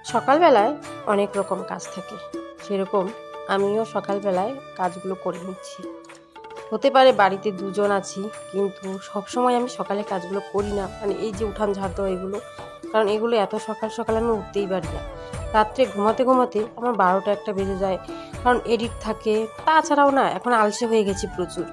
সকালবেলায় অনেক রকম কাজ থাকে, সেরকম আমিও সকালবেলায় কাজগুলো করে নিচ্ছি। হতে পারে বাড়িতে দুজন আছি, কিন্তু সবসময় আমি সকালে কাজগুলো করি না। মানে এই যে উঠান ঝাড় দেওয়া এগুলো, কারণ এগুলো এত সকাল সকাল আমি উঠতেই পারি না। রাত্রে ঘুমাতে ঘুমাতে আমার 12টা-1টা বেজে যায়, কারণ এডিট থাকে। তাছাড়াও না, এখন আলসে হয়ে গেছি প্রচুর।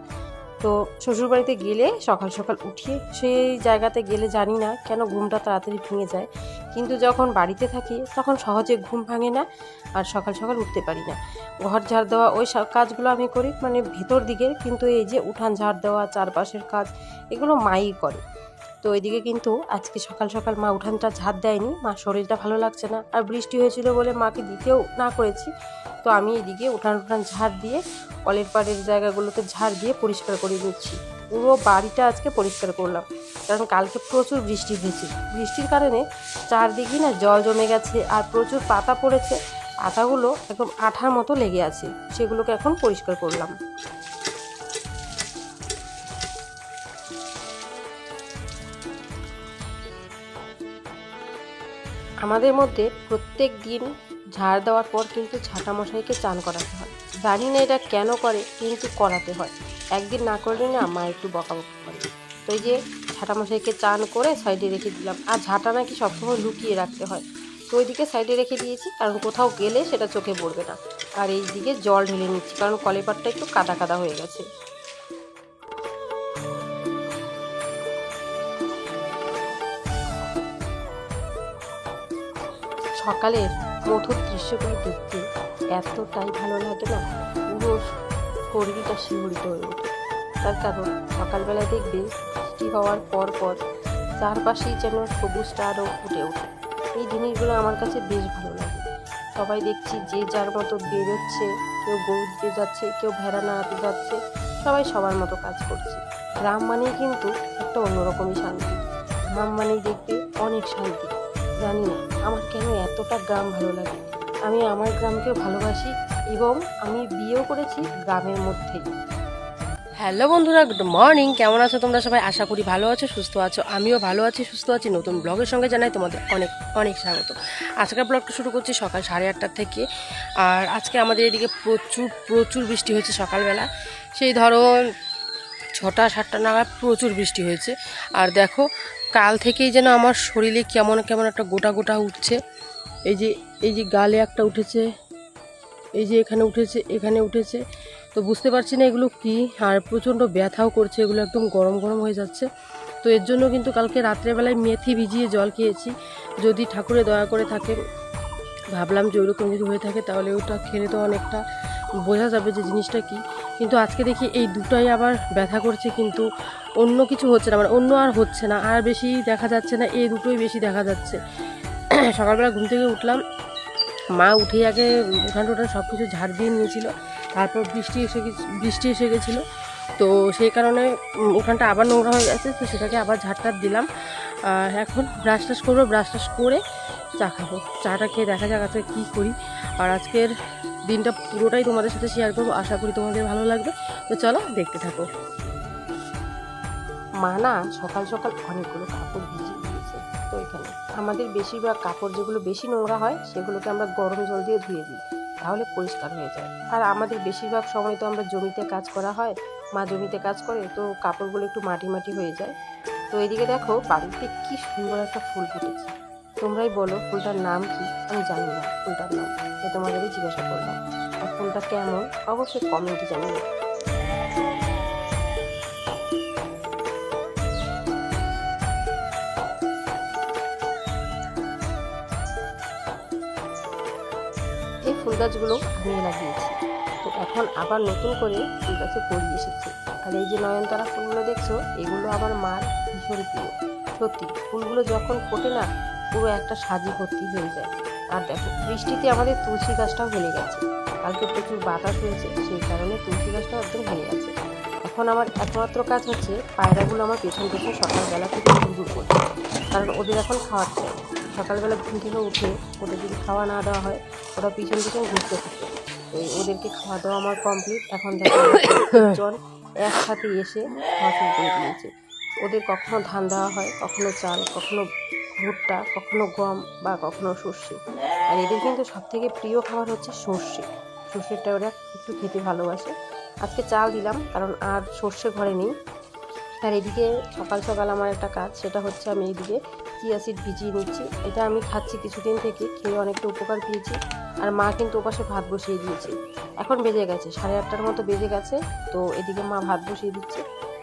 তো শ্বশুরবাড়িতে গেলে সকাল সকাল উঠিয়ে সেই জায়গাতে গেলে জানি না কেন ঘুমটা তাড়াতাড়ি ভেঙে যায়, কিন্তু যখন বাড়িতে থাকি তখন সহজে ঘুম ভাঙে না, আর সকাল সকাল উঠতে পারি না। ঘর ঝাড় দেওয়া ওই সব কাজগুলো আমি করি, মানে ভেতর দিকে, কিন্তু এই যে উঠান ঝাড় দেওয়া, চারপাশের কাজ, এগুলো মাই করে। তো ওইদিকে কিন্তু আজকে সকাল সকাল মা উঠানটা ঝাড় দেয়নি, মা শরীরটা ভালো লাগছে না, আর বৃষ্টি হয়েছিল বলে মাকে দিতেও না করেছি। তো আমি এদিকে উঠান ঝাড় দিয়ে কলের পাড়ের জায়গাগুলোতে ঝাড় দিয়ে পরিষ্কার করে দিচ্ছি। পুরো বাড়িটা আজকে পরিষ্কার করলাম, কারণ কালকে প্রচুর বৃষ্টি হয়েছে। বৃষ্টির কারণে চারদিকে না জল জমে গেছে, আর প্রচুর পাতা পড়েছে। পাতাগুলো একদম আঠার মতো লেগে আছে, সেগুলোকে এখন পরিষ্কার করলাম। আমাদের মধ্যে প্রত্যেক দিন ঝাড় দেওয়ার পর কিন্তু ঝাঁটামশাইকে চান করাতে হয়। জানি না এটা কেন করে, কিন্তু করাতে হয়। একদিন না করলে না মা একটু বকাবকি করে। তো এই যে ঝাঁটামশাইকে চান করে সাইডে রেখে দিলাম, আর ঝাঁটা নাকি সবসময় লুকিয়ে রাখতে হয়। তো ওইদিকে সাইডে রেখে দিয়েছি, কারণ কোথাও গেলে সেটা চোখে পড়বে না। আর এই দিকে জল ঢেলে নিচ্ছি, কারণ কলের পাড়টা একটু কাদা কাদা হয়ে গেছে। সকালের মধুর দৃশ্যগুলো দেখতে এতটাই ভালো লাগে না, পুরো শরীরটা শিহরিত হয়ে ওঠে। তার কারণ সকালবেলায় দেখবে বৃষ্টি হওয়ার পর পর চারপাশেই যেন সবুজটা আরও ফুটে ওঠে। এই জিনিসগুলো আমার কাছে বেশ ভালো লাগে। সবাই দেখছি যে যার মতো বেরোচ্ছে, কেউ গরু দিতে যাচ্ছে, কেউ ভেড়া নাড়াতে যাচ্ছে, সবাই সবার মতো কাজ করছে। গ্রাম মানেই কিন্তু একটা অন্যরকমই শান্তি। গ্রাম মানেই দেখবে অনেক শান্তি। জানি না আমার কেন এতটা গ্রাম ভালো লাগে। আমি আমার গ্রামকেও ভালোবাসি, এবং আমি বিয়েও করেছি গ্রামের মধ্যেই। হ্যালো বন্ধুরা, গুড মর্নিং। কেমন আছো তোমরা সবাই? আশা করি ভালো আছো, সুস্থ আছো। আমিও ভালো আছি, সুস্থ আছি। নতুন ব্লগের সঙ্গে জানাই তোমাদের অনেক অনেক স্বাগত। আজকের ব্লগটা শুরু করছি সকাল 8:30 থেকে। আর আজকে আমাদের এদিকে প্রচুর প্রচুর বৃষ্টি হয়েছে সকালবেলা। সেই ধরো 6টা-7টা নাগাদ প্রচুর বৃষ্টি হয়েছে। আর দেখো, কাল থেকেই যেন আমার শরীরে কেমন কেমন একটা গোটা গোটা উঠছে। এই যে গালে একটা উঠেছে, এই যে এখানে উঠেছে, এখানে উঠেছে। তো বুঝতে পারছি না এগুলো কি, আর প্রচণ্ড ব্যথাও করছে, এগুলো একদম গরম গরম হয়ে যাচ্ছে। তো এর জন্য কিন্তু কালকে রাত্রেবেলায় মেথি ভিজিয়ে জল খেয়েছি। যদি ঠাকুরে দয়া করে থাকে, ভাবলাম যে ওইরকম যদি হয়ে থাকে তাহলে ওটা খেলে তো অনেকটা বোঝা যাবে যে জিনিসটা কি। কিন্তু আজকে দেখি এই দুটাই আবার ব্যথা করছে, কিন্তু অন্য কিছু হচ্ছে না, মানে অন্য আর হচ্ছে না, আর বেশি দেখা যাচ্ছে না, এই দুটোই বেশি দেখা যাচ্ছে। সকালবেলা ঘুম থেকে উঠলাম, মা উঠেই আগে উঠান টুঠান সব কিছু ঝাড় দিয়ে নিয়েছিল। তারপর বৃষ্টি এসে গেছিলো, তো সেই কারণে উঠানটা আবার নোংরা হয়ে গেছে। তো সেটাকে আবার ঝাড়টার দিলাম। আর এখন ব্রাশ টাশ করবো, ব্রাশ টাশ করে চা খাবো। চাটা খেয়ে দেখা যাক আজকে কী করি। আর আজকের দিনটা পুরোটাই তোমাদের সাথে শেয়ার করবো, আশা করি তোমাদের ভালো লাগবে। তো চলো দেখতে থাকো। মা না সকাল সকাল অনেকগুলো কাপড় ভিজিয়ে দিয়েছে। তো এখানে আমাদের বেশিরভাগ কাপড় যেগুলো বেশি নোংরা হয় সেগুলোকে আমরা গরম জল দিয়ে ধুয়ে দিই, তাহলে পরিষ্কার হয়ে যায়। আর আমাদের বেশিরভাগ সময় তো আমরা জমিতে কাজ করা হয়, মা জমিতে কাজ করে, তো কাপড়গুলো একটু মাটি মাটি হয়ে যায়। তো এদিকে দেখো বাড়িতে কি সুন্দর একটা ফুল ফুটেছে। তোমরাই বলো ফুলটার নাম কি? আমি জানি না ফুলটার নাম, তাই তোমাদেরই জিজ্ঞাসা করলাম। আর ফুলটা কেমন অবশ্যই কমেন্টে জানিও। এই ফুল গাছগুলো আমি লাগিয়েছি, তো এখন আবার নতুন করে ফুল গাছে কড়ি এসেছে। আর এই যে নয়নতারা ফুলগুলো দেখছো, এগুলো আমার মার ভীষণ প্রিয়। সত্যি ফুলগুলো যখন ফোটে না, পুরো একটা সাজি ভর্তি হয়ে যায়। আর দেখো বৃষ্টিতে আমাদের তুলসী গাছটাও হেলে গেছে। কালকে প্রচুর বাতাস হয়েছে, সেই কারণে তুলসী গাছটাও একদম হেলে গেছে। এখন আমার একমাত্র কাজ হচ্ছে পায়রাগুলো আমার পেছন পেছন সকালবেলা থেকে ঘুরঘুর করছে, কারণ ওদের এখন খাওয়ার চাই। সকালবেলা ঘুম থেকে উঠে ওদের যদি খাওয়া না দেওয়া হয়, ওরা পিছন পিছন ঘুরতে থাকে। তো ওদেরকে খাওয়া দাওয়া আমার কমপ্লিট। এখন দেখো জন একসাথে এসে খাওয়া শুরু করে দিয়েছে। ওদের কখনো ধান দেওয়া হয়, কখনো চাল, কখনো ভুট্টা, কখনো গম বা কখনো সর্ষে। আর এদের কিন্তু সবথেকে প্রিয় খাবার হচ্ছে সর্ষে। সর্ষেটা ওরা একটু খেতে ভালোবাসে। আজকে চাল দিলাম কারণ আর সর্ষে ঘরে নেই। আর এদিকে সকাল সকাল আমার একটা কাজ, সেটা হচ্ছে আমি এদিকে চিয়া সিড ভিজিয়ে নিচ্ছি। এটা আমি খাচ্ছি কিছুদিন থেকে, খেয়ে অনেকটা উপকার পেয়েছি। আর মা কিন্তু ওপাশে ভাত বসিয়ে দিয়েছে। এখন বেজে গেছে 8:30 মতো বেজে গেছে। তো এদিকে মা ভাত বসিয়ে দিচ্ছে।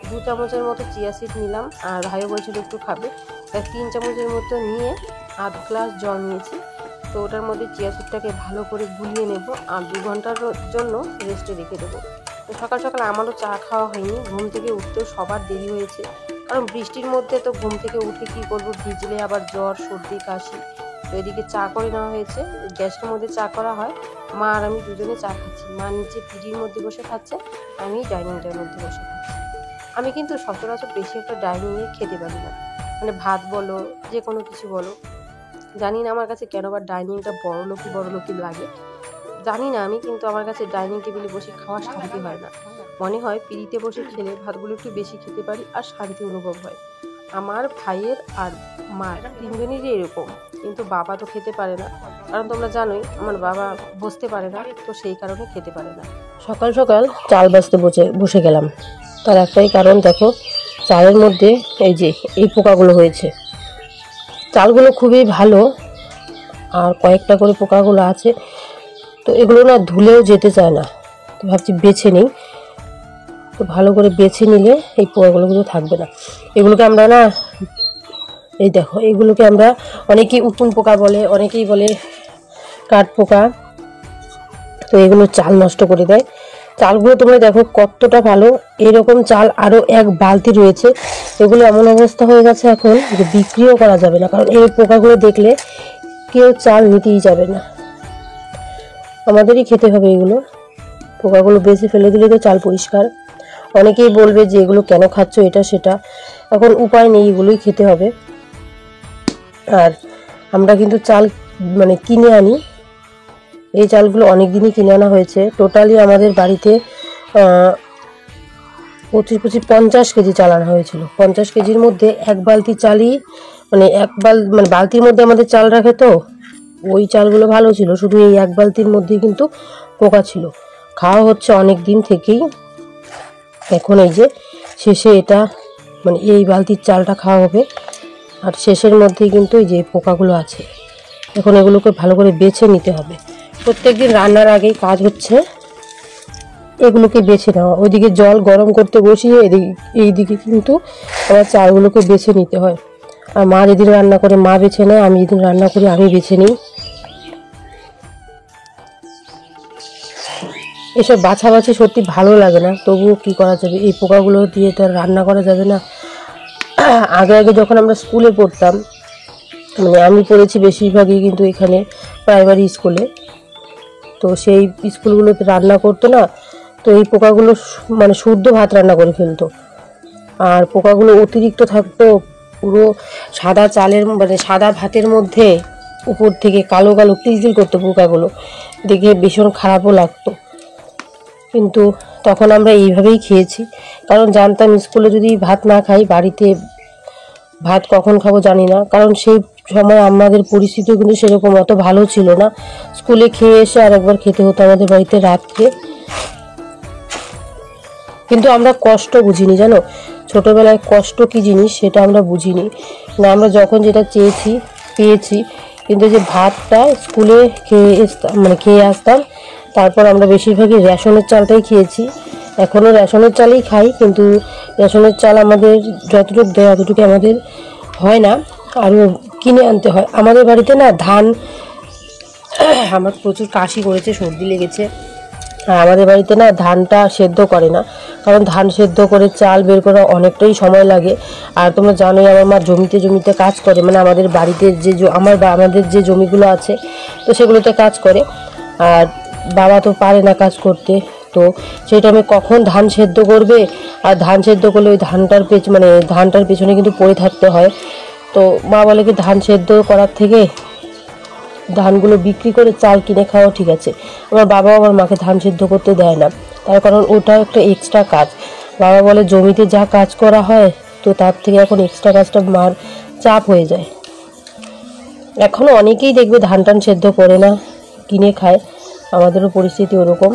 2 চামচের মতো চিয়া সিড নিলাম, আর ভাইও বলছিল একটু খাবে, তাই 3 চামচের মতো নিয়ে আধ গ্লাস জল নিয়েছি। তো ওটার মধ্যে চিয়া সিডটাকে ভালো করে গুলিয়ে নেব আর 2 ঘন্টার জন্য রেস্টে রেখে দেবো। তো সকাল সকাল আমারও চা খাওয়া হয়নি, ঘুম থেকে উঠতেও সবার দেরি হয়েছে, কারণ বৃষ্টির মধ্যে তো ঘুম থেকে উঠে কী করবো, ভিজলে আবার জ্বর সর্দি কাশি। তো এদিকে চা করে নেওয়া হয়েছে, গ্যাসের মধ্যে চা করা হয়। মা আর আমি দুজনে চা খাচ্ছি। মা নিচে পিডির মধ্যে বসে খাচ্ছে, আমি ডাইনিংটার মধ্যে বসে খাচ্ছি। আমি কিন্তু সচরাচর বেশি একটা ডাইনিংয়ে খেতে পারি না, মানে ভাত বলো যে কোনো কিছু বলো। জানি না আমার কাছে কেন বা ডাইনিংটা বড়লোকি লাগে, জানি না আমি, কিন্তু আমার কাছে ডাইনিং টেবিলে বসে খাওয়া শান্তি হয় না। মনে হয় পিড়িতে বসে খেলে ভাতগুলো একটু বেশি খেতে পারি আর শান্তি অনুভব হয়। আমার ভাইয়ের আর মার 3জনেরই এরকম, কিন্তু বাবা তো খেতে পারে না, কারণ তোমরা জানোই আমার বাবা বসতে পারে না, তো সেই কারণে খেতে পারে না। সকাল সকাল চাল বাছতে বসে গেলাম, তার একটাই কারণ, দেখো চালের মধ্যে এই যে এই পোকাগুলো হয়েছে। চালগুলো খুবই ভালো, আর কয়েকটা করে পোকাগুলো আছে, তো এগুলো না ধুলেও যেতে চায় না। তো ভাবছি বেছে নিই, তো ভালো করে বেছে নিলে এই পোকাগুলো কিন্তু থাকবে না। এগুলোকে আমরা না, এই দেখো এগুলোকে আমরা অনেকেই উকুন পোকা বলে, অনেকেই বলে কাঠ পোকা। তো এগুলো চাল নষ্ট করে দেয়। চালগুলো তোমরা দেখো কতটা ভালো, এরকম চাল আরও 1 বালতি রয়েছে। এগুলো এমন অবস্থা হয়ে গেছে এখন যে বিক্রিও করা যাবে না, কারণ এই পোকাগুলো দেখলে কেউ চাল নিতেই যাবে না। আমাদেরই খেতে হবে এগুলো, পোকাগুলো বেশি ফেলে দিলে তো চাল পরিষ্কার। অনেকেই বলবে যে এগুলো কেন খাচ্ছ, এটা সেটা, এখন উপায় নেই, এগুলোই খেতে হবে। আর আমরা কিন্তু চাল মানে কিনে আনি, এই চালগুলো অনেক দিনই কিনে আনা হয়েছে। টোটালি আমাদের বাড়িতে 50 কেজি চাল আনা হয়েছিল। 50 কেজির মধ্যে 1 বালতি চালই, মানে বালতির মধ্যে আমাদের চাল রাখে, তো ওই চালগুলো ভালো ছিল, শুধু এই 1 বালতির মধ্যেই কিন্তু পোকা ছিল। খাওয়া হচ্ছে অনেক দিন থেকেই, এখন এই যে শেষে এটা মানে এই বালতির চালটা খাওয়া হবে, আর শেষের মধ্যেই কিন্তু এই যে পোকাগুলো আছে। এখন এগুলোকে ভালো করে বেছে নিতে হবে। প্রত্যেকদিন রান্নার আগেই কাজ হচ্ছে এগুলোকে বেছে নেওয়া। ওইদিকে জল গরম করতে বসিয়ে এইদিকে কিন্তু আবার চালগুলোকে বেছে নিতে হয়। আর মা যেদিন রান্না করে মা বেছে নেয়, আমি যেদিন রান্না করি আমি বেছে নিই। এসব বাছাবাছি সত্যি ভালো লাগে না, তবুও কি করা যাবে, এই পোকাগুলো দিয়ে তো আর রান্না করা যাবে না। আগে যখন আমরা স্কুলে পড়তাম, মানে আমি পড়েছি বেশিরভাগই কিন্তু এখানে প্রাইমারি স্কুলে, তো সেই স্কুলগুলোতে রান্না করতো না, তো এই পোকাগুলো মানে শুদ্ধ ভাত রান্না করে ফেলতো। আর পোকাগুলো অতিরিক্ত থাকতো, পুরো সাদা চালের মানে সাদা ভাতের মধ্যে উপর থেকে কালো কালো কিলকিল করতো পোকাগুলো, দেখে ভীষণ খারাপও লাগতো। কিন্তু তখন আমরা এইভাবেই খেয়েছি, কারণ জানতাম স্কুলে যদি ভাত না খাই বাড়িতে ভাত কখন খাবো জানি না, কারণ সেই সময় আমাদের পরিস্থিতিও কিন্তু সেরকম অত ভালো ছিল না। স্কুলে খেয়ে এসে আরেকবার খেতে হতো আমাদের বাড়িতে রাত্রে। কিন্তু আমরা কষ্ট বুঝিনি, জানো, ছোটোবেলায় কষ্ট কী জিনিস সেটা আমরা বুঝিনি না। আমরা যখন যেটা চেয়েছি পেয়েছি, কিন্তু যে ভাতটা স্কুলে খেয়ে আসতাম, তারপর আমরা বেশিরভাগই রেশনের চালটাই খেয়েছি। এখনও রেশনের চালই খাই, কিন্তু রেশনের চাল আমাদের যতটুকু দেয় অতটুকু আমাদের হয় না, আরও কিনে আনতে হয়। আমাদের বাড়িতে না ধান, আমার প্রচুর কাশি করেছে, সর্দি লেগেছে, আর আমাদের বাড়িতে না ধানটা সেদ্ধ করে না, কারণ ধান সেদ্ধ করে চাল বের করা অনেকটাই সময় লাগে। আর তোমরা জানোই আমার মা জমিতে কাজ করে, মানে আমাদের বাড়িতে যে আমাদের যে জমিগুলো আছে তো সেগুলোতে কাজ করে, আর বাবা তো পারে না কাজ করতে। তো সেই টাইমে কখন ধান সেদ্ধ করবে, আর ধান সেদ্ধ করলে ওই ধানটার পেছনে কিন্তু পড়ে থাকতে হয়। তো মা বলে কি ধান সেদ্ধ করার থেকে ধানগুলো বিক্রি করে চাল কিনে খাওয়া ঠিক আছে। আমার বাবা আমার মাকে ধান সেদ্ধ করতে দেয় না, তার কারণ ওটা একটা এক্সট্রা কাজ। বাবা বলে জমিতে যা কাজ করা হয়, তো তার থেকে এখন এক্সট্রা কাজটা মার চাপ হয়ে যায়। এখনও অনেকেই দেখবে ধান টান সেদ্ধ করে না, কিনে খায়। আমাদেরও পরিস্থিতি ওরকম।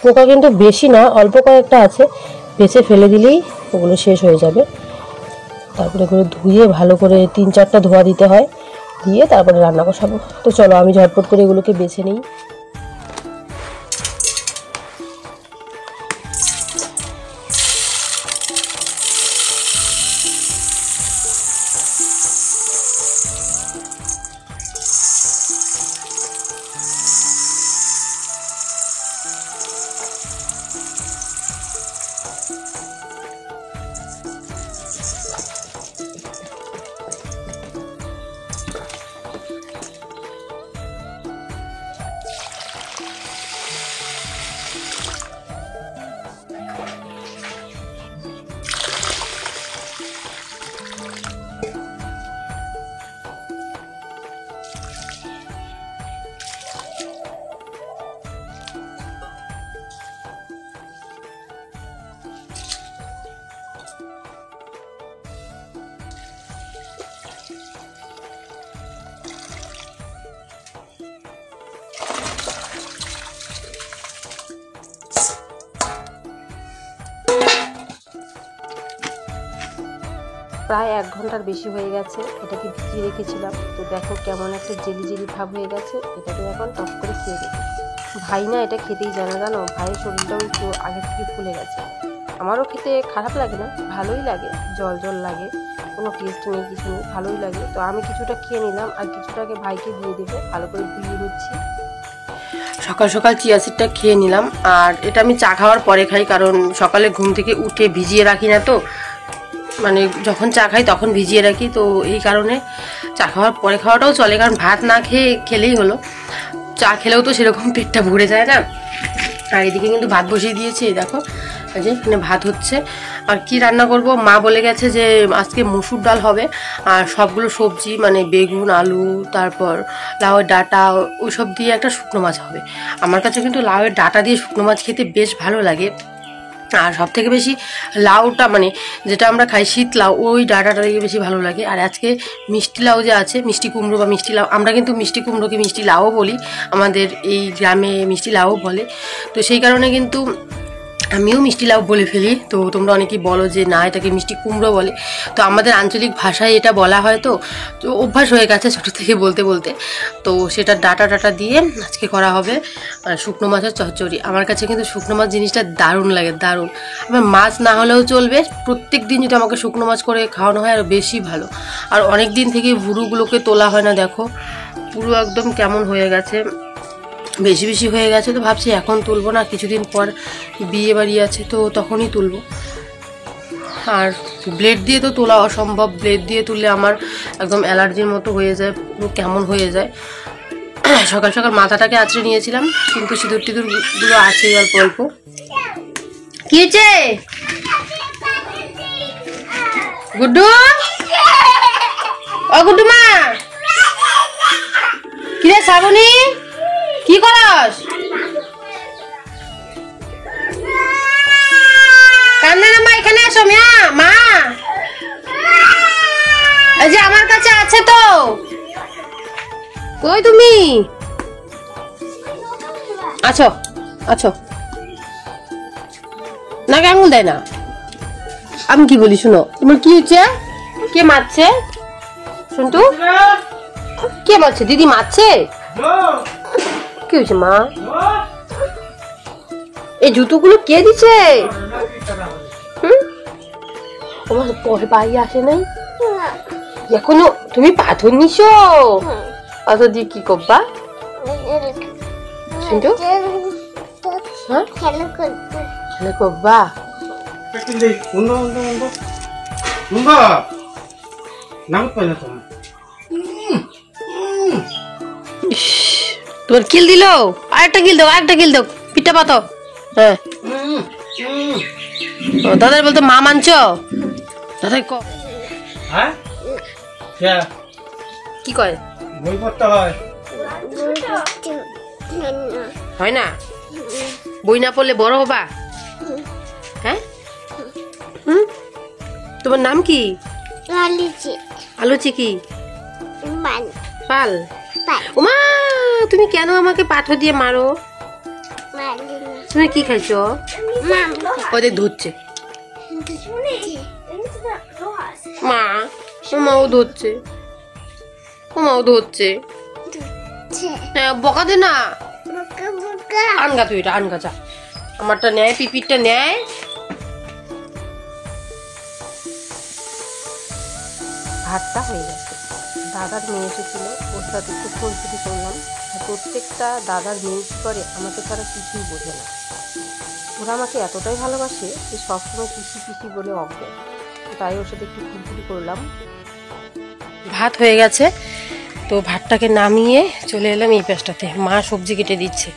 পোকা কিন্তু বেশি না, অল্প কয়েকটা আছে, বেছে ফেলে দিলেই ওগুলো শেষ হয়ে যাবে। তারপরে করে ধুয়ে ভালো করে 3-4টা ধোয়া দিতে হয়, দিয়ে তারপরে রান্না বসাবো। তো চলো আমি ঝটপট করে এগুলোকে বেছে নিই। প্রায় 1 ঘন্টার বেশি হয়ে গেছে এটাকে ভিজিয়ে রেখেছিলাম। তো দেখো কেমন একটা জেলি জেলি ভাব হয়ে গেছে। এটাকে এখন টক করে খেয়ে দেবো। ভাই না এটা খেতেই জানে, জানো, ভাইয়ের শরীরটাও একটু আগে থেকে ফুলে গেছে। আমারও খেতে খারাপ লাগে না, ভালোই লাগে, জল জল লাগে, কোনো টেস্ট নেই, কিছু নেই, ভালোই লাগে। তো আমি কিছুটা খেয়ে নিলাম, আর কিছুটাকে ভাইকে দিয়ে দেবো। ভালো করে গুলিয়ে নিচ্ছি। সকাল সকাল চিয়া সিডটা খেয়ে নিলাম। আর এটা আমি চা খাওয়ার পরে খাই, কারণ সকালে ঘুম থেকে উঠে ভিজিয়ে রাখি না, তো মানে যখন চা খাই তখন ভিজিয়ে রাখি। তো এই কারণে চা খাওয়ার পরে খাওয়াটাও চলে, কারণ ভাত না খেলেই হলো। চা খেলেও তো সেরকম পেটটা ভরে যায় না। আর এদিকে কিন্তু ভাত বসিয়ে দিয়েছি, দেখো যে এখানে ভাত হচ্ছে। আর কি রান্না করব, মা বলে গেছে যে আজকে মসুর ডাল হবে, আর সবগুলো সবজি মানে বেগুন, আলু, তারপর লাউয়ের ডাঁটা, ওইসব দিয়ে একটা শুকনো মাছ হবে। আমার কাছে কিন্তু লাউয়ের ডাঁটা দিয়ে শুকনো মাছ খেতে বেশ ভালো লাগে। আর সব থেকে বেশি লাউটা, মানে যেটা আমরা খাই শীত লাউ, ওই ডাঁটাটা থেকে বেশি ভালো লাগে। আর আজকে মিষ্টি লাউ যে আছে, মিষ্টি কুমড়ো বা মিষ্টি লাউ, আমরা কিন্তু মিষ্টি কুমড়োকে মিষ্টি লাউও বলি, আমাদের এই গ্রামে মিষ্টি লাউও বলে। তো সেই কারণে কিন্তু আমিও মিষ্টি লাউ বলে ফেলি। তো তোমরা অনেকেই বলো যে না এটাকে মিষ্টি কুমড়ো বলে। তো আমাদের আঞ্চলিক ভাষায় এটা বলা হয়, তো অভ্যাস হয়ে গেছে ছোটো থেকে বলতে বলতে। তো সেটা ডাটা দিয়ে আজকে করা হবে শুকনো মাছের চচ্চড়ি। আমার কাছে কিন্তু শুকনো মাছ জিনিসটা দারুণ লাগে, দারুণ। আমার মাছ না হলেও চলবে, প্রত্যেক দিন যদি আমাকে শুকনো মাছ করে খাওয়ানো হয় আরও বেশি ভালো। আর অনেক দিন থেকে ভুরুগুলোকে তোলা হয় না, দেখো পুরো একদম কেমন হয়ে গেছে, বেশি বেশি হয়ে গেছে। তো ভাবছি এখন তুলবো না, কিছুদিন পর বিয়ে বাড়ি আছে, তো তখনই তুলবো। আর ব্লেড দিয়ে তো তোলা অসম্ভব, ব্লেড দিয়ে তুললে আমার একদম অ্যালার্জির মতো হয়ে যায়, পুরো কেমন হয়ে যায়। সকাল সকাল মাথাটাকে আঁচড়ে নিয়েছিলাম, কিন্তু সিঁদুর টিঁদুরগুলো আছে অল্প অল্প। কি হয়েছে গুড্ডু? ও গুড্ডু মা, কিরে শ্রাবণী, কি করস? কান্না না মা, এখানে আসো মা, এই যে আমার কাছে আছে তো। কই তুমি? আছো আছো না, আঙুল দেয় না। আমি কি বলি শুনো, তোমার কি হচ্ছে? কে মারছে? শুনতু কে মারছে? দিদি মারছে? কি হয়েছে মা? এই জুতোগুলো কে দিচ্ছে? তোমার পরে বাড়ি আসে নাই এখনো? তুমি পাথর নিছো? পাথর দিয়ে কি করবা? শুনতো খেলা করবা? তোমার কিল দিল, আরেকটা কিল দাও, আরেকটা কিল দাও, পিঠটা পাতো। হ্যাঁ দাদার বলতো মা মানছো? দাদাই কি কয়? বই পড়তে হয় না? বই না পড়লে বড় হবা? হ্যাঁ তোমার নাম কি? আলু চিকি পাল। ওমা, তুমি কেন আমাকে পাথর দিয়ে মারো? তুমি কি খাইছো? ওদের ধরছে মা, মাও ধরছে, মাও ধরছে। হ্যাঁ, বকা দে না। আনগা তুই এটা, আনগা যা। আমারটা নেয়, পিপিরটা নেয়। ভাতটা হয়ে গেছে। দাদার মেয়ে এসেছিল, ওর সাথে একটু খোঁজখুঁজি করলাম। প্রত্যেকটা দাদার মেয়ে কী করে আমাকে তারা কিছুই বোঝে না। ওরা আমাকে এতটাই ভালোবাসে যে সবসময় পিসি পিসি বলে অজ্ঞান। তাই ওর সাথে একটু খুঁজখুঁজি করলাম। ভাত হয়ে গেছে, তো ভাতটাকে নামিয়ে চলে এলাম এই পাশটাতে। মা সবজি কেটে দিচ্ছে,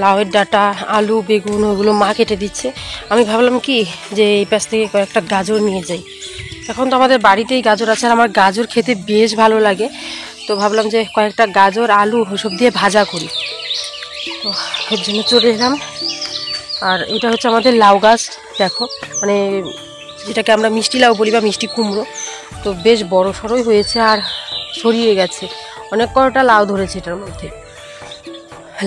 লাউয়ের ডাঁটা, আলু, বেগুন, ওগুলো মা কেটে দিচ্ছে। আমি ভাবলাম কি যে এই পাশ থেকে কয়েকটা গাজর নিয়ে যাই। এখন তো আমাদের বাড়িতেই গাজর আছে, আর আমার গাজর খেতে বেশ ভালো লাগে। তো ভাবলাম যে কয়েকটা গাজর, আলু ওসব দিয়ে ভাজা করি। তো এর জন্য চলে এলাম। আর এটা হচ্ছে আমাদের লাউ গাছ, দেখো, মানে যেটাকে আমরা মিষ্টি লাউ বলি বা মিষ্টি কুমড়ো। তো বেশ বড় সড়োই হয়েছে আর ছড়িয়ে গেছে, অনেক কটা লাউ ধরেছে এটার মধ্যে।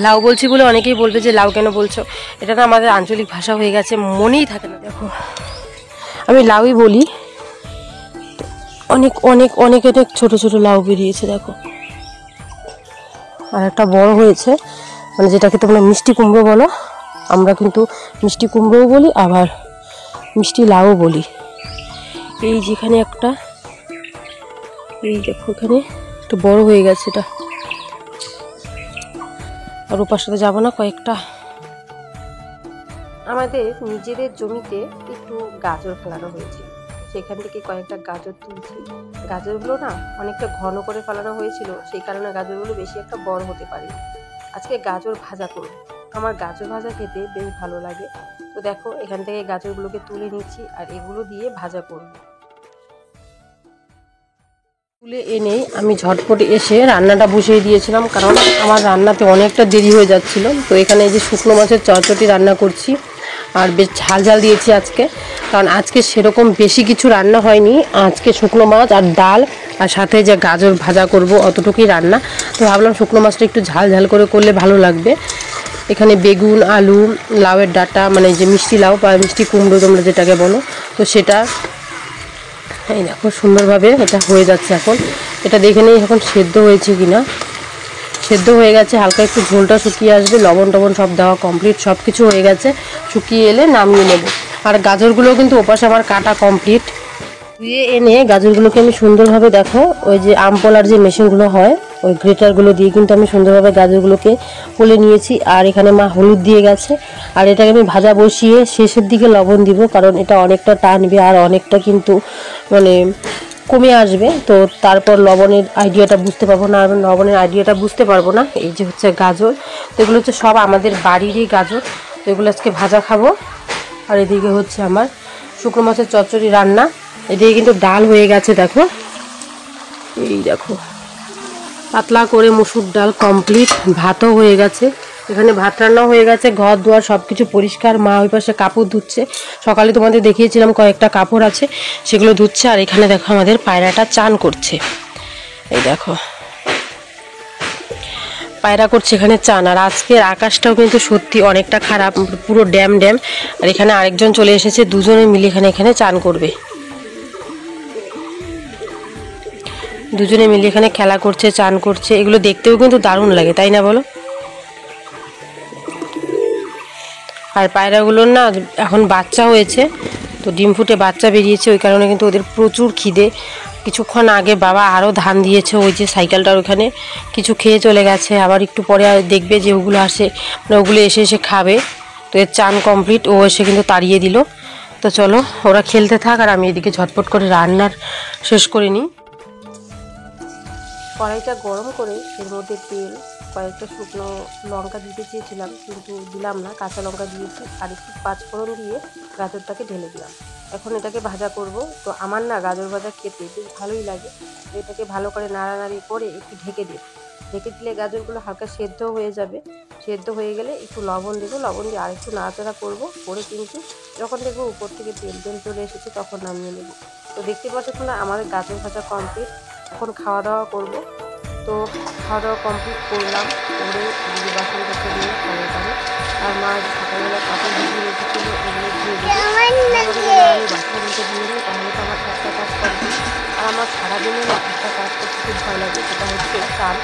লাউ বলছি বলে অনেকেই বলবে যে লাউ কেন বলছো, এটা না আমাদের আঞ্চলিক ভাষা হয়ে গেছে, মনেই থাকে না। দেখো, আমি লাউই বলি। অনেক অনেক অনেক অনেক ছোট ছোট লাউ বেরিয়েছে, দেখো। আর একটা বড় হয়েছে, মানে যেটাকে তোমরা মিষ্টি কুমড়ো বলো, আমরা কিন্তু মিষ্টি কুমড়োও বলি, আবার মিষ্টি লাউও বলি। এই যেখানে একটা, এই দেখো এখানে একটু বড় হয়ে গেছে এটা। আর ওপার সাথে যাবো না, কয়েকটা আমাদের নিজেদের জমিতে একটু গাজর ফেলানো হয়েছে, সেখান থেকে কয়েকটা গাজর তুলছি। গাজরগুলো না অনেকটা ঘন করে ফেলানো হয়েছিল, সেই কারণে গাজরগুলো বেশি একটা বড় হতে পারে। আজকে গাজর ভাজা করব। আমার গাজর ভাজা খেতে বেশ ভালো লাগে। তো দেখো, এখান থেকে গাজরগুলোকে তুলে নিচ্ছি আর এগুলো দিয়ে ভাজা করব। তুলে এনে আমি ঝটপট এসে রান্নাটা বসিয়ে দিয়েছিলাম, কারণ আমার রান্নাতে অনেকটা দেরি হয়ে যাচ্ছিল। তো এখানে এই যে শুকনো মাছের চটচটি রান্না করছি, আর বেশ ঝাল ঝাল দিয়েছি আজকে, কারণ আজকে সেরকম বেশি কিছু রান্না হয়নি। আজকে শুকনো মাছ আর ডাল, আর সাথে যে গাজর ভাজা করব অতটুকুই রান্না। তো ভাবলাম শুকনো মাছটা একটু ঝাল ঝাল করে করলে ভালো লাগবে। এখানে বেগুন, আলু, লাউয়ের ডাঁটা, মানে যে মিষ্টি লাউ বা মিষ্টি কুমড়ো তোমরা যেটাকে বলো, তো সেটা এই দেখো সুন্দরভাবে এটা হয়ে যাচ্ছে। এখন এটা দেখে নেই এখন সেদ্ধ হয়েছে কিনা। সেদ্ধ হয়ে গেছে, হালকা একটু ঝোলটা শুকিয়ে আসবে, লবণ টবণ সব দেওয়া কমপ্লিট, সব কিছু হয়ে গেছে। শুকিয়ে এলে নামিয়ে নেব। আর গাজরগুলো কিন্তু ওপাশে আমার কাটা কমপ্লিট। ধুয়ে এনে গাজরগুলোকে আমি সুন্দরভাবে, দেখো ওই যে আম পোলার যে মেশিনগুলো হয়, ওই গ্রেটারগুলো দিয়ে কিন্তু আমি সুন্দরভাবে গাজরগুলোকে পোলে নিয়েছি। আর এখানে মা হলুদ দিয়ে গেছে। আর এটাকে আমি ভাজা বসিয়ে শেষের দিকে লবণ দিব, কারণ এটা অনেকটা টানবে আর অনেকটা কিন্তু মানে কমে আসবে। তো তারপর লবণের আইডিয়াটা বুঝতে পারবো না, আর লবণের আইডিয়াটা বুঝতে পারবো না। এই যে হচ্ছে গাজর, তো এগুলো হচ্ছে সব আমাদের বাড়িরই গাজর। তো এগুলো আজকে ভাজা খাবো। আর এদিকে হচ্ছে আমার শুকনো মাছের চচ্চড়ি রান্না। এদিকে কিন্তু ডাল হয়ে গেছে, দেখো, এই দেখো পাতলা করে মুসুর ডাল কমপ্লিট। ভাতও হয়ে গেছে, এখানে ভাত রান্নাও হয়ে গেছে, ঘর দুয়ার সব কিছু পরিষ্কার। মা ওই পাশে কাপড় ধুচ্ছে, সকালে তোমাদের দেখিয়েছিলাম কয়েকটা কাপড় আছে, সেগুলো ধুচ্ছে। আর এখানে দেখো আমাদের পায়রাটা চান করছে, এই দেখো পায়রা করছে এখানে চান। আর আজকের আকাশটাও কিন্তু সত্যি অনেকটা খারাপ, পুরো ড্যাম ড্যাম। আর এখানে আরেকজন চলে এসেছে, দুজনে মিলে এখানে চান করবে। দুজনে মিলে এখানে খেলা করছে, চান করছে। এগুলো দেখতেও কিন্তু দারুণ লাগে, তাই না বলো? আর পায়রাগুলোর না এখন বাচ্চা হয়েছে, তো ডিম ফুটে বাচ্চা বেরিয়েছে, ওই কারণে কিন্তু ওদের প্রচুর খিদে। কিছুক্ষণ আগে বাবা আরও ধান দিয়েছে, ওই যে সাইকেলটার ওখানে কিছু খেয়ে চলে গেছে। আবার একটু পরে দেখবে যে ওগুলো আসে, মানে ওগুলো এসে এসে খাবে। তো এর চান কমপ্লিট, ও এসে কিন্তু তাড়িয়ে দিল। তো চলো ওরা খেলতে থাক, আর আমি এদিকে ঝটপট করে রান্নার শেষ করে নিই। কড়াইটা গরম করে এর মধ্যে তেল, কয়েকটা শুকনো লঙ্কা দিতে চেয়েছিলাম কিন্তু দিলাম না, কাঁচা লঙ্কা দিয়েছি। আর একটু পাঁচফোড়ন দিয়ে গাজরটাকে ঢেলে দিলাম। এখন এটাকে ভাজা করব। তো আমার না গাজর ভাজা খেতে বেশ ভালোই লাগে। এটাকে ভালো করে নাড়ানাড়ি করে একটু ঢেকে দেব। ঢেকে দিলে গাজরগুলো হালকা সেদ্ধ হয়ে যাবে। সেদ্ধ হয়ে গেলে একটু লবণ দেবো, লবণ দিয়ে আরেকটু নাড়াচাড়া করবো, করে কিন্তু যখন দেখবো উপর থেকে তেল তেল চলে এসেছে তখন নামিয়ে নেব। তো দেখতে পাচ্ছ তোমরা আমাদের গাজর ভাজা কমপ্লিট। এখন খাওয়া দাওয়া করবো। তো খাওয়া দাওয়া কমপ্লিট করলাম, করে দিদি বাসন করতে দিয়ে খাওয়া দাওয়া। আর মা সকালবেলা কাপড় ভিজিয়ে রেখেছিলো, ওগুলো ধুয়ে দিই। আমি বাসন ধুতে দিয়ে নিই, তাহলে তো আমার একটা কাজ কমপ্লিট। আর আমার সারাদিনে না একটা কাজ করতে খুব ভালো লাগে, সেটা হচ্ছে চান।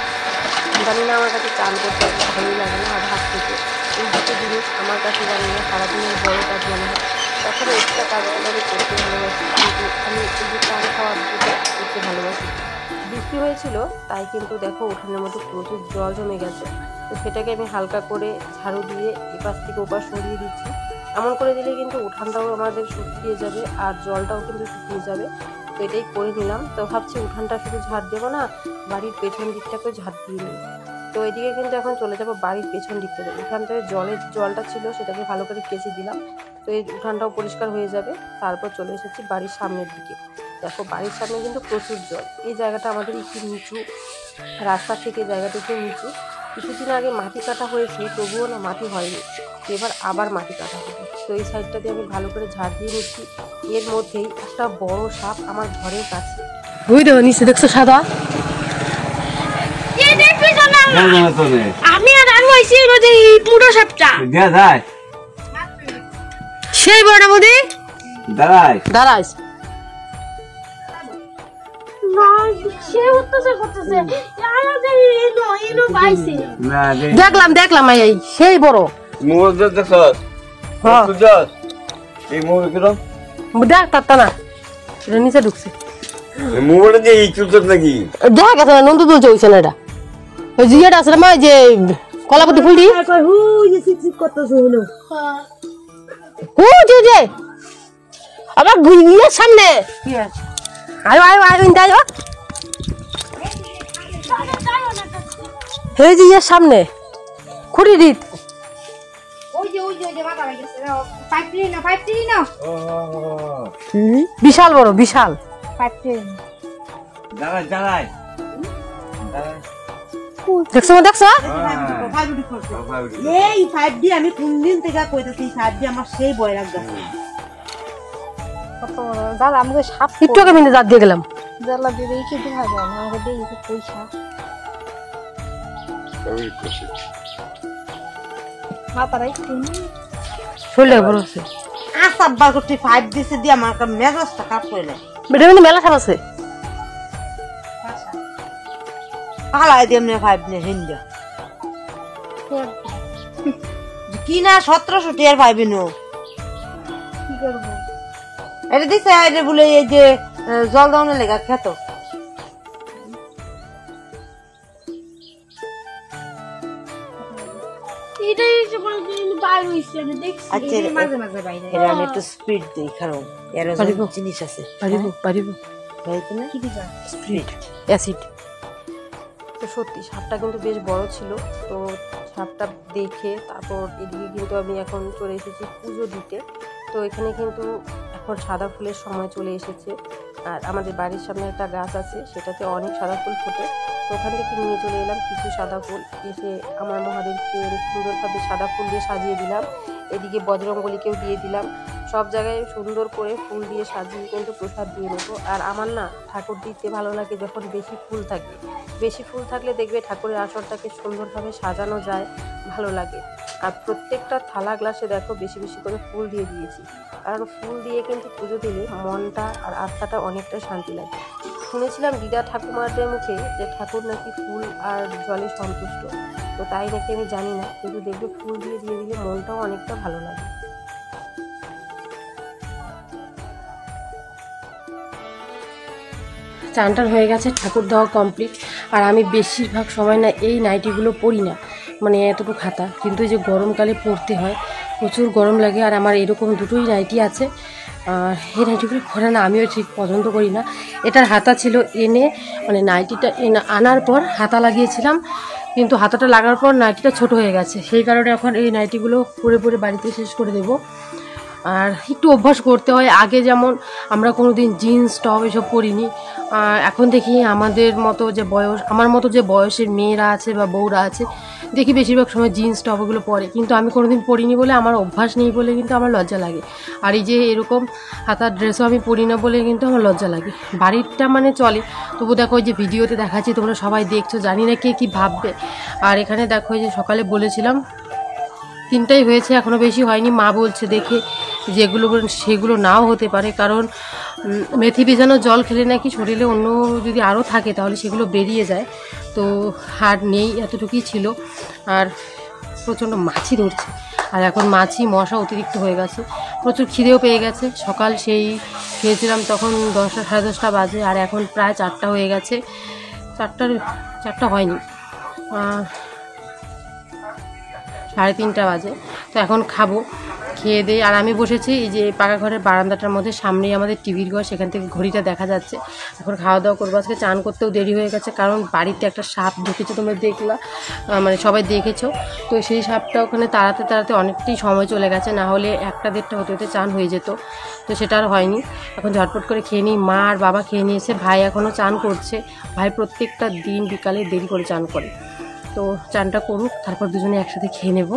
জানি না, আমার কাছে চান করতে ভালোই লাগে না, আর ভাত খেতে। এই দুটো জিনিস আমার কাছে জানি না সারাদিনের বড় কাজ মনে হয়। তখন এক্সট্রা কাজগুলো আমি করতে ভালোবাসি, কিন্তু আমি এই যে চান খাওয়ার দিকে করতে ভালোবাসি। বৃষ্টি হয়েছিল, তাই কিন্তু দেখো উঠানের মধ্যে প্রচুর জল জমে গেছে। তো সেটাকে আমি হালকা করে ঝাড়ু দিয়ে এপাশ থেকে ওপাশ সরিয়ে দিচ্ছি। এমন করে দিলে কিন্তু উঠানটাও আমাদের শুকিয়ে যাবে, আর জলটাও কিন্তু শুকিয়ে যাবে। তো এটাই করে নিলাম। তো ভাবছি উঠানটা শুধু ঝাড় দেবো না, বাড়ির পেছন দিকটাকেও ঝাড় দিয়ে নিই। তো এদিকে কিন্তু এখন চলে যাবো বাড়ির পেছন দিকটাতে। উঠানটায় জলটা ছিল, সেটাকে ভালো করে কেচে দিলাম। তো এই উঠানটাও পরিষ্কার হয়ে যাবে। তারপর চলে এসেছি বাড়ির সামনের দিকে। দেখো বাড়ির সামনে কিন্তু প্রচুর জল। এই জায়গাটা আমাদের একটু নিচু, রাস্তা থেকে জায়গাটা একটু নিচু। কিছুদিন আগে মাটি কাটা হয়েছে, তবুও না মাটি হয়নি। এবার আবার মাটি কাটা হবে। তো এই সাইডটা দিয়ে আমি ভালো করে ঝাড় দিয়ে নিচ্ছি। এর মধ্যেই একটা বড় সাপ আমার ঘরের কাছে। ওই দেখো নিচে দেখছো সাদা, আমি আর আমি হইছি নদী পুরো সাপটা দেয়া যায় সেই বড় মধ্যে দাঁড়ায় দাঁড়াইস না সে উত্তর করতেছে আমাদের এনো বাইছে না দেখলাম এই সেই বড় মোবাইল দেখছ হ্যাঁ তুই এই মোবাইল কিরম দেখ তাত্তা না, এটা নিচে ঢুকছে। মোবাইল যে এই চুলছ নাকি দেখা গেছে না, নন্দু তুলছে হইছে না। এটা ওই যে এটা আছে না, যে কলাপতি ফুল দি হুই যে চিক করতেছে হলো যে আবার ইয়ের সামনে আয় এই যে ইয়ের সামনে খুঁড়ি দিত। ওই যে মাথা লাগছে পাইপ না বিশাল বড়, বিশাল পাইপ দাঁড়ায় দেখছো এই 5D আমি কোনদিন থেকে কইতাছি 5D আমার সেই ভয় লাগতেছে কত বড় দাদা আমাদের সাপ একটু আগে মিনে জাত দিয়ে গেলাম। জালা দিয়ে কি দেখা যায় না, আমাদের এই যে পয়সা মাথার একটু শরীরে বড় আছে। আসাব বার করতে 5D সে দিয়ে আমার মেজাজটা কাট করে না। বেটা কিন্তু মেলা সাপ আছে। হালাই দিয়ে এমনি 5D হিন্দা কি না 1700 টিয়ার পাইবি নো কি করব এটা দিছে আইরে বলে এই যে জল দাউনে লেগা খেত এটাই যে বলে বাইরে হইছে আমি দেখছি মাঝে মাঝে বাইরে এর আমি একটু স্পিড দেই কারণ এর জিনিস আছে পারিব হইছে না কি দিবা স্পিড অ্যাসিড। তো সত্যি সাপটা কিন্তু বেশ বড় ছিল। তো সাপটা দেখে তারপর এদিকে কিন্তু আমি এখন চলে এসেছি পুজো দিতে। তো এখানে কিন্তু এখন সাদা ফুলের সময় চলে এসেছে। আর আমাদের বাড়ির সামনে একটা গাছ আছে, সেটাতে অনেক সাদা ফুল ফোটে। তো ওখান থেকে নিয়ে চলে এলাম কিছু সাদা ফুল। এসে আমার মহাদেবকে সুন্দরভাবে সাদা ফুল দিয়ে সাজিয়ে দিলাম। এদিকে বজরঙ্গলিকেও দিয়ে দিলাম। সব জায়গায় সুন্দর করে ফুল দিয়ে সাজিয়ে কিন্তু প্রসাদ দিয়ে নেবো। আর আমার না ঠাকুর দিতে ভালো লাগে যখন বেশি ফুল থাকে। বেশি ফুল থাকলে দেখবে ঠাকুরের আসনটাকে সুন্দরভাবে সাজানো যায়, ভালো লাগে। আর প্রত্যেকটা থালা গ্লাসে দেখো বেশি বেশি করে ফুল দিয়ে দিয়েছি, কারণ ফুল দিয়ে কিন্তু পুজো দিলে মনটা আর আত্মাটা অনেকটা শান্তি লাগে। শুনেছিলাম দিদা ঠাকুমাদের মুখে যে ঠাকুর নাকি ফুল আর জলে সন্তুষ্ট। তো তাই নাকি আমি জানি না, কিন্তু দেখবে ফুল দিয়ে দিলে মনটাও অনেকটা ভালো লাগে। চান টান হয়ে গেছে, ঠাকুর দেওয়া কমপ্লিট। আর আমি বেশিরভাগ সময় না এই নাইটিগুলো পরি না, মানে এতটুকু খাতা, কিন্তু এই যে গরমকালে পরতে হয়, প্রচুর গরম লাগে। আর আমার এরকম দুটোই নাইটি আছে। আর এই নাইটিগুলো পরে না আমিও ঠিক পছন্দ করি না। এটার হাতা ছিল, এনে মানে নাইটিটা আনার পর হাতা লাগিয়েছিলাম, কিন্তু হাতাটা লাগার পর নাইটিটা ছোট হয়ে গেছে। সেই কারণে এখন এই নাইটিগুলো পরে বাড়িতে শেষ করে দেব। আর একটু অভ্যাস করতে হয়। আগে যেমন আমরা কোনো দিন জিন্স টপ এসব পরিনি, এখন দেখি আমাদের মতো যে বয়স, আমার মতো যে বয়সের মেয়েরা আছে বা বউরা আছে, দেখি বেশিরভাগ সময় জিন্স টপ ওগুলো পরে, কিন্তু আমি কোনো দিন পরিনি বলে, আমার অভ্যাস নেই বলে কিন্তু আমার লজ্জা লাগে। আর এই যে এরকম হাতার ড্রেসও আমি পরি না বলে কিন্তু আমার লজ্জা লাগে। বাড়িরটা মানে চলে, তবু দেখো ওই যে ভিডিওতে দেখাচ্ছি, তোমরা সবাই দেখছো, জানি না কে কী ভাববে। আর এখানে দেখো যে সকালে বলেছিলাম 3টাই হয়েছে, এখনও বেশি হয়নি। মা বলছে দেখে যেগুলো সেগুলো নাও হতে পারে, কারণ মেথি ভেজানো জল খেলে নাকি শরীরে অন্য যদি আরও থাকে তাহলে সেগুলো বেরিয়ে যায়। তো আর নেই, এতটুকুই ছিল। আর প্রচণ্ড মাছি ধরছে, আর এখন মাছি মশা অতিরিক্ত হয়ে গেছে, প্রচুর খিদেও পেয়ে গেছে। সকাল সেই খেয়েছিলাম তখন 10টা সাড়ে 10টা বাজে, আর এখন প্রায় 4টা হয়ে গেছে। 4টা হয়নি, 3:30 বাজে। তো এখন খাবো, খেয়ে দিয়ে। আর আমি বসেছি এই যে পাকা ঘরের বারান্দাটার মধ্যে, সামনেই আমাদের টিভির ঘর, সেখান থেকে ঘড়িটা দেখা যাচ্ছে। এখন খাওয়া দাওয়া করবো। আজকে চান করতেও দেরি হয়ে গেছে, কারণ বাড়িতে একটা সাপ ঢুকেছে, তোমরা দেখলা, মানে সবাই দেখেছো। তো সেই সাপটা ওখানে তাড়াতে তাড়াতে অনেকটাই সময় চলে গেছে, না হলে 1টা-1:30 হতে হতে চান হয়ে যেত। তো সেটা আর হয়নি। এখন ঝটপট করে খেয়ে নিই। মা আর বাবা খেয়ে নিয়েছে, ভাই এখনও চান করছে। ভাই প্রত্যেকটা দিন বিকালে দেরি করে চান করে। তো চানটা করুক, তারপর দুজনে একসাথে খেয়ে নেব।